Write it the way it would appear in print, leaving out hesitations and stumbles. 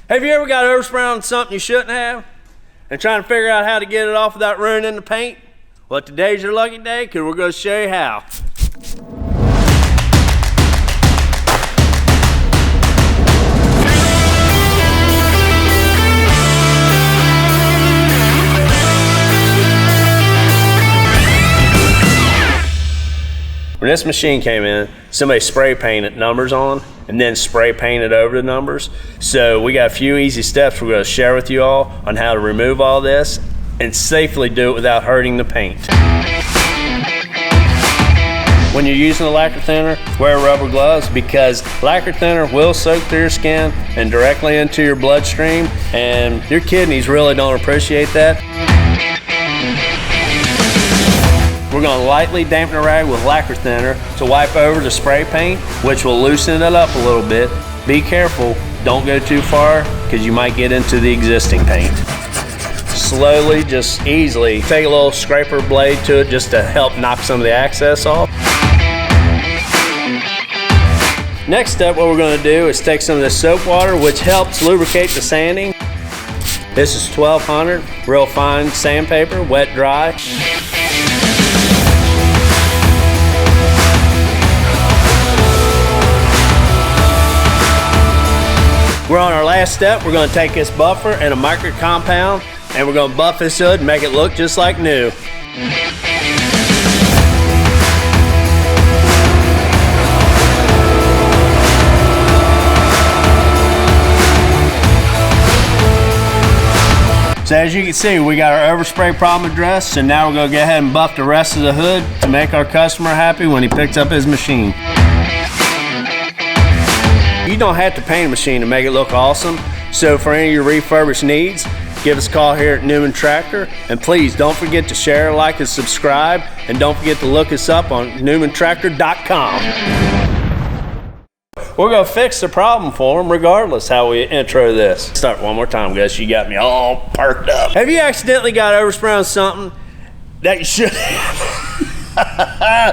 Have you ever got overspray on something you shouldn't have and trying to figure out how to get it off without ruining the paint? Well, today's your lucky day because we're going to show you how. When this machine came in, somebody spray painted numbers on and then spray painted over the numbers. So we got a few easy steps we're going to share with you all on how to remove all this and safely do it without hurting the paint. When you're using a lacquer thinner, wear rubber gloves because lacquer thinner will soak through your skin and directly into your bloodstream, and your kidneys really don't appreciate that. We're going to lightly dampen the rag with lacquer thinner to wipe over the spray paint, which will loosen it up a little bit. Be careful, don't go too far because you might get into the existing paint. Slowly, just easily, take a little scraper blade to it just to help knock some of the excess off. Next step, what we're going to do is take some of this soap water, which helps lubricate the sanding. This is 1200, real fine sandpaper, wet dry. We're on our last step. We're going to take this buffer and a micro compound and we're going to buff this hood and make it look just like new. So as you can see, we got our overspray problem addressed, so now we're going to go ahead and buff the rest of the hood to make our customer happy when he picks up his machine. You don't have to paint a machine to make it look awesome, so for any of your refurbished needs, give us a call here at Newman Tractor, and please don't forget to share, like, and subscribe, and don't forget to look us up on newmantractor.com. We're going to fix the problem for them regardless how we intro this. Start one more time, guys. You got me all perked up. Have you accidentally got overspray on something that you should have?